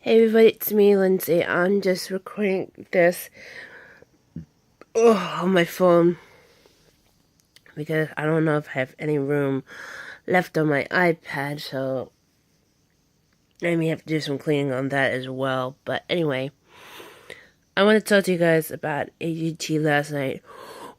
Hey everybody, it's me, Lindsie. I'm just recording this on my phone because I don't know if I have any room left on my iPad, so I may have to do some cleaning on that as well. But anyway, I want to talk to you guys about AGT last night.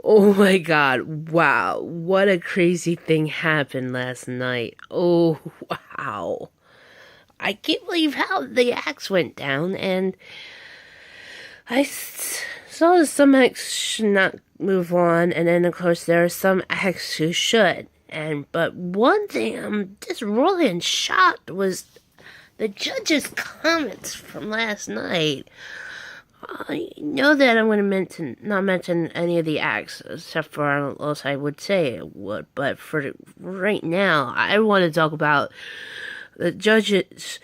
Oh my god, wow, what a crazy thing happened last night. Oh, wow. I can't believe how the axe went down, and I saw some acts should not move on, and then of course there are some acts who should. But one thing I'm just really in shock was the judge's comments from last night. I know that I'm going to not mention any of the acts, except for else I would say it would. But for right now, I want to talk about the judges.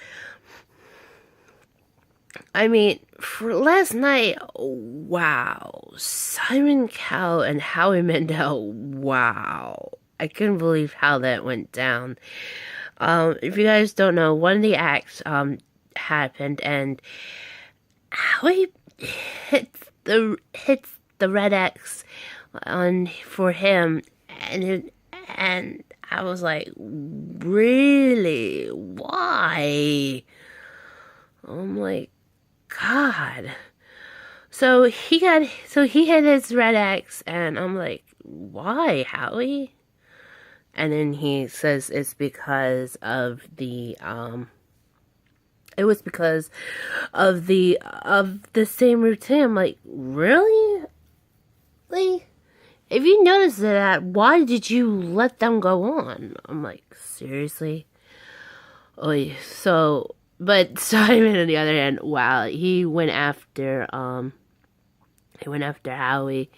I mean, for last night, wow. Simon Cowell and Howie Mandel, wow. I couldn't believe how that went down. If you guys don't know, one of the acts happened, and Howie hits the red X on for him, and I was like, really? Why? I'm like, God. So he hit his red X, and I'm like, why, Howie? And then he says it's because of the it was because of the same routine. I'm like, really? Like, if you notice that, why did you let them go on? I'm like, seriously? Oh, so. But Simon, on the other hand, wow, he went after Howie,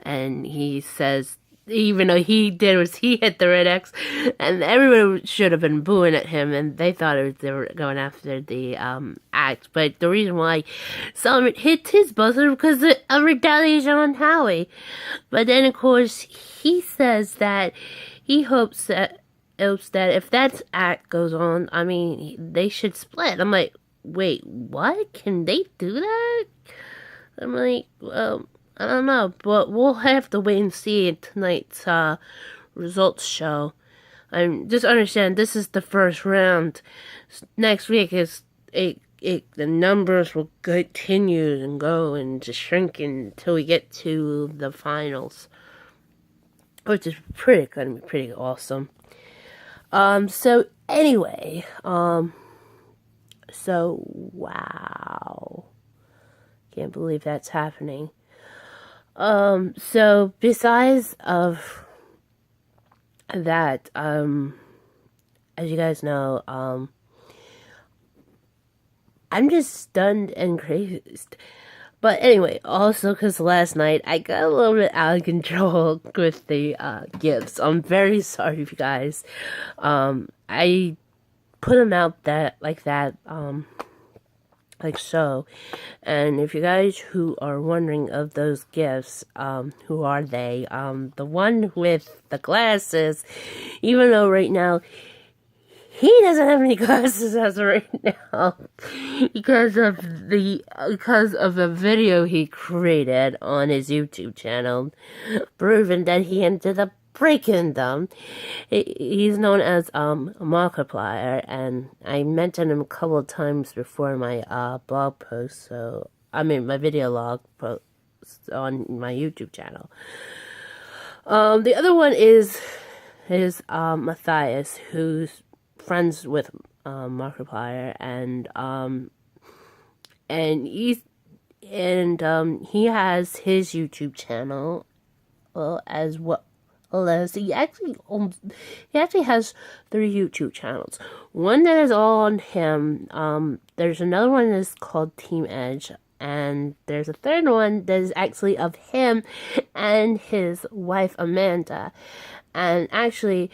and he says, even though he hit the red X, and everybody should have been booing at him, and they thought they were going after the act. But the reason why Simon hit his buzzer because of retaliation on Howie. But then, of course, he says that he hopes that if that act goes on, I mean, they should split. I'm like, wait, what? Can they do that? I'm like, well, I don't know, but we'll have to wait and see in tonight's results show. Just understand, this is the first round. Next week is the numbers will continue and go and just shrink until we get to the finals, which is gonna be pretty awesome. So anyway, so wow. Can't believe that's happening. So besides of that, as you guys know, I'm just stunned and crazed. But anyway, also because last night I got a little bit out of control with the gifs. I'm very sorry, you guys. I put them out like so. And if you guys who are wondering of those gifs, who are they? The one with the glasses, even though right now he doesn't have any glasses as of right now because of a video he created on his YouTube channel, proving that he ended up breaking them. He's known as a Markiplier, and I mentioned him a couple of times before my blog post. So I mean my video log post on my YouTube channel. The other one is Matthias, who's friends with Markiplier, and he has his YouTube channel as well as he actually has 3 YouTube channels. One that is all on him. There's another one that's called Team Edge, and there's a third one that is actually of him and his wife Amanda. And actually,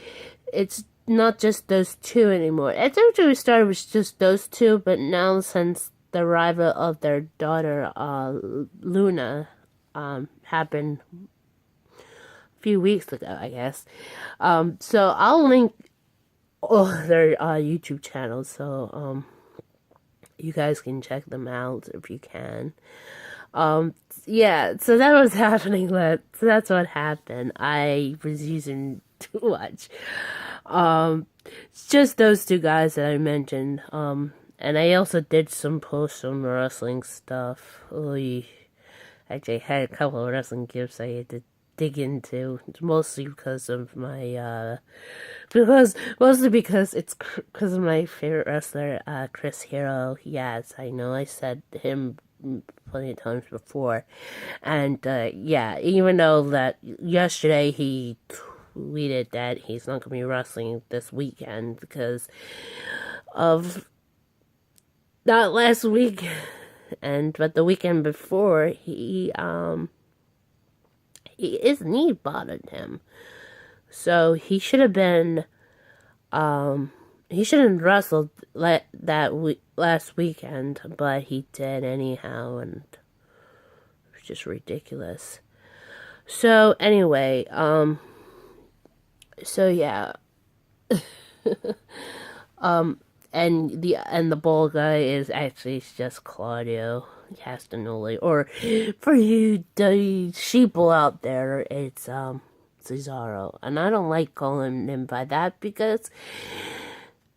it's not just those 2 anymore. It actually started with just those 2, but now since the arrival of their daughter, Luna, happened a few weeks ago, I guess. So I'll link all their YouTube channels. So You guys can check them out if you can. Yeah, so that was happening. So that's what happened. I was using too much. It's just those two guys that I mentioned. And I also did some posts on wrestling stuff. Actually, I had a couple of wrestling gifs I had to dig into. It's mostly because of my, mostly because it's because of my favorite wrestler, Chris Hero. Yes, I know I said him plenty of times before. And, yeah, even though that yesterday he tweeted that he's not going to be wrestling this weekend because of, not last week, but the weekend before, his knee bothered him. So he should have been, he shouldn't have wrestled last weekend, but he did anyhow, and it was just ridiculous. So anyway, so yeah, and the bald guy is actually just Claudio Castagnoli, or for you the sheeple out there, it's Cesaro, and I don't like calling him by that because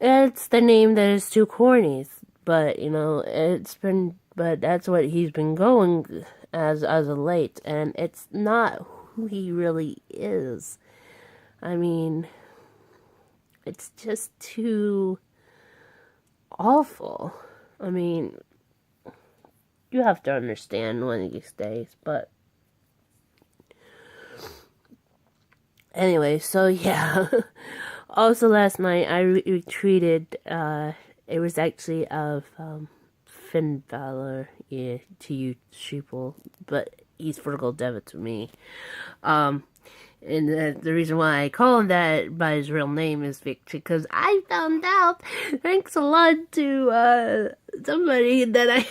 it's the name that is too corny. But but that's what he's been going as of late, and it's not who he really is. I mean, it's just too awful. I mean, you have to understand one of these days, but anyway, so yeah. Also last night I retweeted, it was actually of Finn Balor, yeah, to you sheeple, but he's Vertical Devil to me. And the reason why I call him that by his real name is because I found out, thanks a lot to somebody that I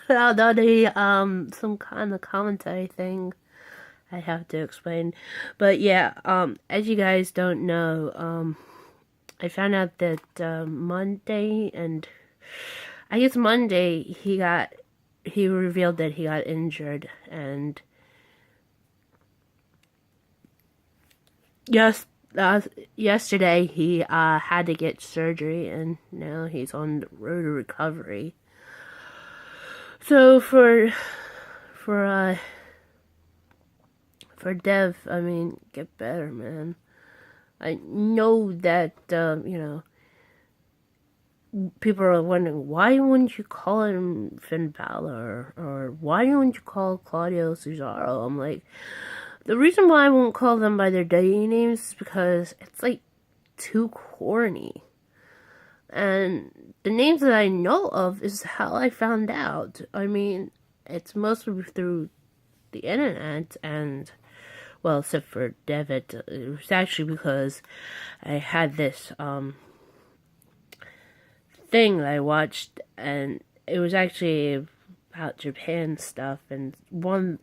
found on some kind of commentary thing. I have to explain. But yeah, as you guys don't know, I found out that Monday, and I guess Monday he revealed that he got injured, and yesterday he had to get surgery, and now he's on the road to recovery. So for Dev, I mean, get better, man. I know that people are wondering, why wouldn't you call him Finn Balor, or why wouldn't you call Claudio Cesaro? I'm like, the reason why I won't call them by their dating names is because it's like too corny. And the names that I know of is how I found out. I mean, it's mostly through the internet, and well, except for Devitt, it was actually because I had this thing that I watched, and it was actually about Japan stuff, and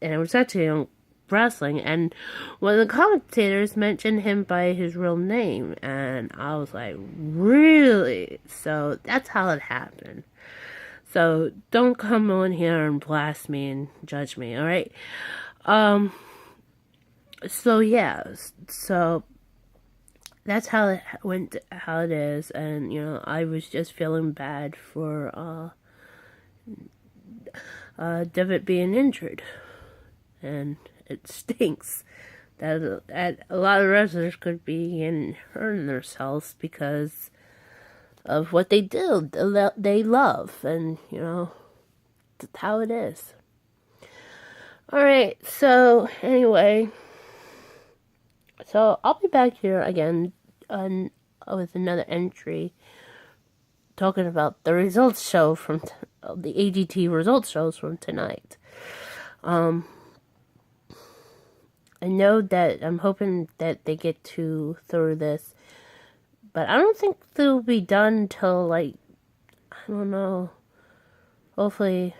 it was actually on wrestling, and one of the commentators mentioned him by his real name, and I was like, really? So that's how it happened. So don't come on here and blast me and judge me, alright? So yeah, so that's how it went, how it is, and I was just feeling bad for Devitt being injured, and it stinks that a lot of wrestlers could be hurting themselves because of what they do, they love, and that's how it is. Alright, so anyway, so I'll be back here again with another entry talking about the results show from the AGT results shows from tonight. I know that I'm hoping that they get through this, but I don't think they'll be done till I don't know, hopefully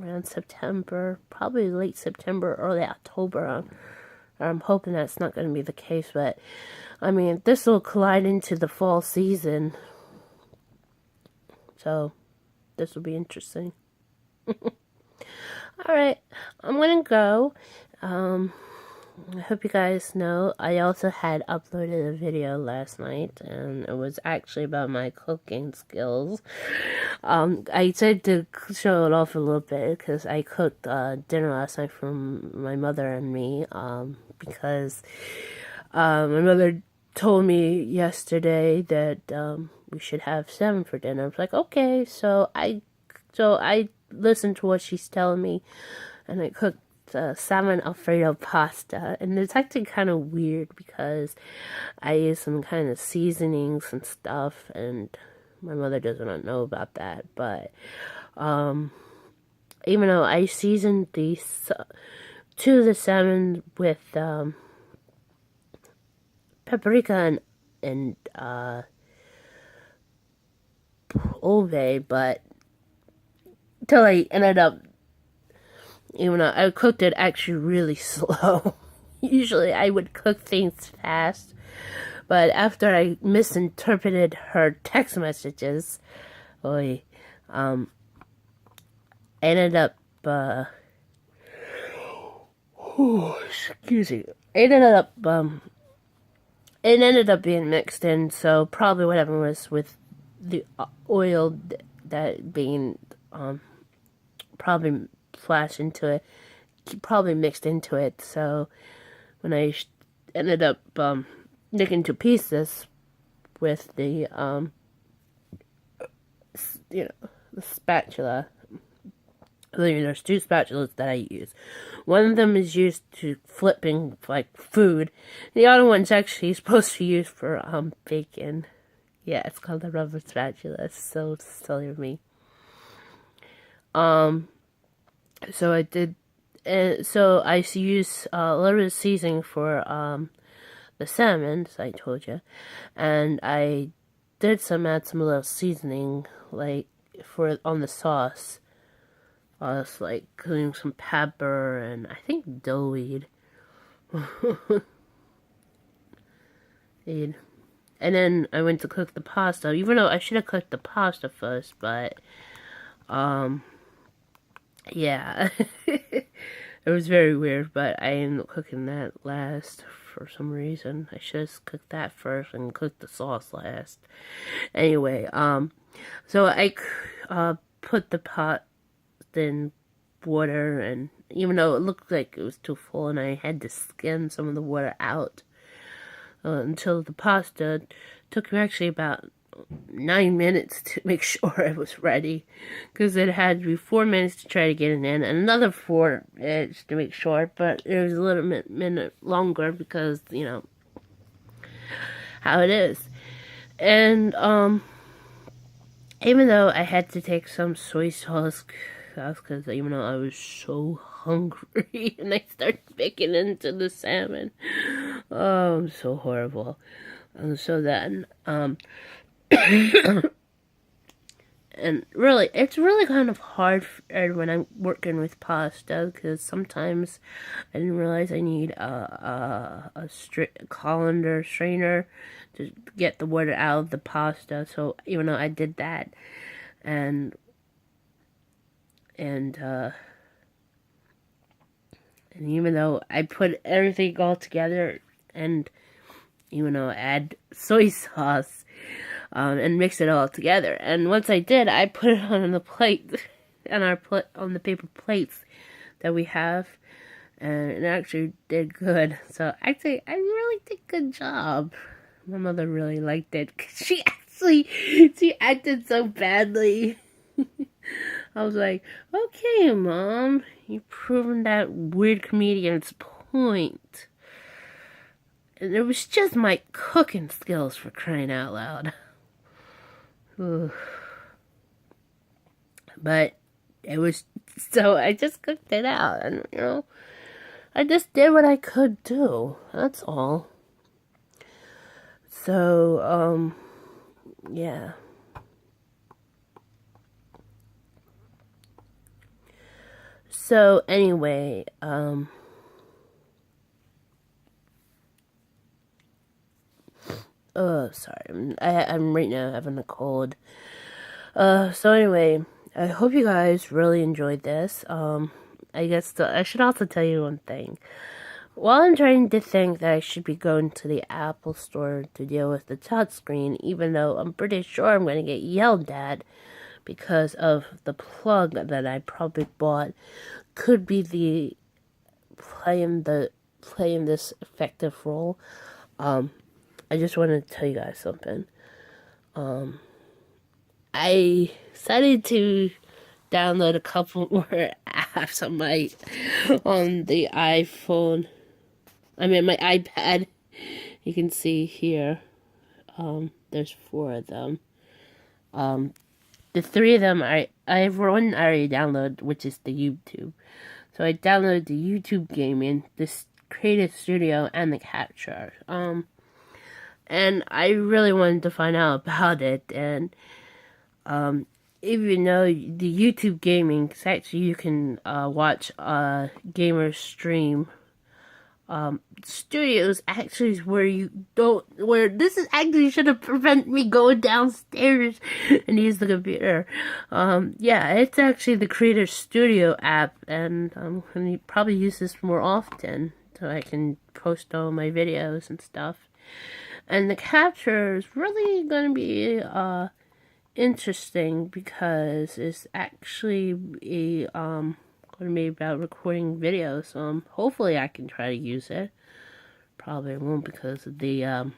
around September, probably late September, early October. I'm hoping that's not going to be the case, but I mean, this will collide into the fall season, so This will be interesting. Alright, I'm gonna go. I hope you guys know I also had uploaded a video last night, and it was actually about my cooking skills. I tried to show it off a little bit because I cooked dinner last night for my mother and me, because my mother told me yesterday that we should have salmon for dinner. I was like, okay, so I listened to what she's telling me, and I cooked salmon alfredo pasta, and it's actually kind of weird because I use some kind of seasonings and stuff, and my mother doesn't know about that. But even though I seasoned two of the salmon with paprika and olive, but till I ended up, even though I cooked it actually really slow. Usually I would cook things fast, but after I misinterpreted her text messages, I ended up, excuse me, it ended up being mixed in, so probably what happened was with the oil that being, probably flashed into it, probably mixed into it, so when I ended up, nicking to pieces with the, the spatula. There's two spatulas that I use. One of them is used to flipping, like, food. The other one's actually supposed to be used for, bacon. Yeah, it's called the rubber spatula. It's so silly of me. So I did, so I use a little bit of seasoning for, the salmon, as I told you, and I did add some little seasoning, like, on the sauce. I was like cutting some pepper and I think dill weed. And then I went to cook the pasta, even though I should have cooked the pasta first, but yeah. It was very weird, but I ended up cooking that last for some reason. I should have cooked that first and cooked the sauce last. Anyway, so I put the pot in water, and even though it looked like it was too full and I had to skim some of the water out, until the pasta took me actually about 9 minutes to make sure it was ready, because it had to be 4 minutes to try to get it in and another 4 minutes to make sure, but it was a little minute longer because, how it is. And even though I had to take some soy sauce, because even though I was so hungry and I started picking into the salmon, oh, I'm so horrible. And so then, and really, it's really kind of hard when I'm working with pasta, because sometimes I didn't realize I need a colander strainer to get the water out of the pasta. So even though I did that, and even though I put everything all together, and even though I add soy sauce, and mix it all together, and once I did, I put it on the plate, on the paper plates that we have, and it actually did good. So actually, I really did a good job. My mother really liked it, because she acted so badly. I was like, okay, Mom, you've proven that weird comedian's point. And it was just my cooking skills, for crying out loud. But it was, so I just cooked it out, and, I just did what I could do. That's all. So, yeah. So anyway, oh, sorry, I'm right now having a cold. So anyway, I hope you guys really enjoyed this. I guess I should also tell you one thing. While I'm trying to think that I should be going to the Apple Store to deal with the touchscreen, even though I'm pretty sure I'm going to get yelled at because of the plug that I probably bought, could be the playing this effective role. I just wanted to tell you guys something. I decided to download a couple more apps on the iPhone. I mean my iPad. You can see here. There's 4 of them. The 3 of them I have one I already downloaded, which is the YouTube. So I downloaded the YouTube gaming, this Creative Studio, and the Capture. And I really wanted to find out about it. And if you know the YouTube gaming, it's actually you can watch gamers stream. Studios actually is where this is actually should have prevented me going downstairs and use the computer. Yeah, it's actually the Creator Studio app, and I'm gonna probably use this more often so I can post all my videos and stuff. And the Capture is really gonna be interesting because it's actually going to be about recording videos. Hopefully I can try to use it. Probably won't because of the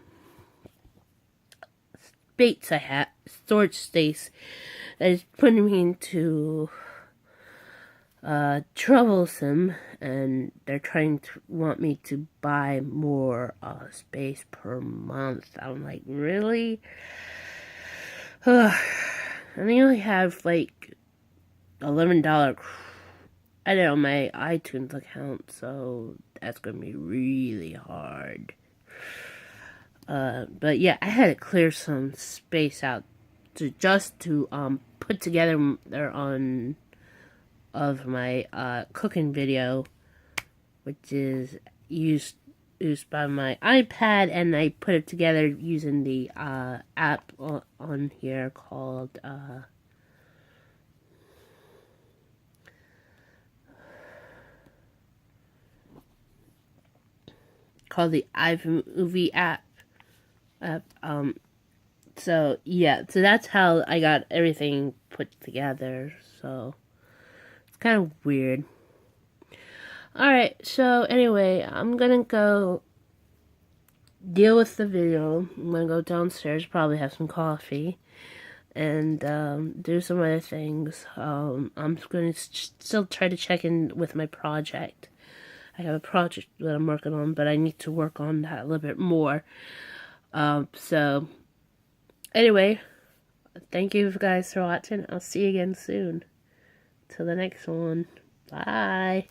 space I have, storage space that is putting me into troublesome, and they're trying to want me to buy more space per month. I'm like, really? And they only have like $11 credit on my iTunes account, so that's gonna be really hard. But yeah, I had to clear some space out to put together of my cooking video, which is used by my iPad, and I put it together using the app on here called the iMovie app. So yeah, so that's how I got everything put together. So it's kind of weird. Alright, so anyway, I'm gonna go deal with the video. I'm gonna go downstairs, probably have some coffee, and do some other things. I'm gonna still try to check in with my project. I have a project that I'm working on, but I need to work on that a little bit more. So anyway, thank you guys for watching. I'll see you again soon. Till the next one. Bye.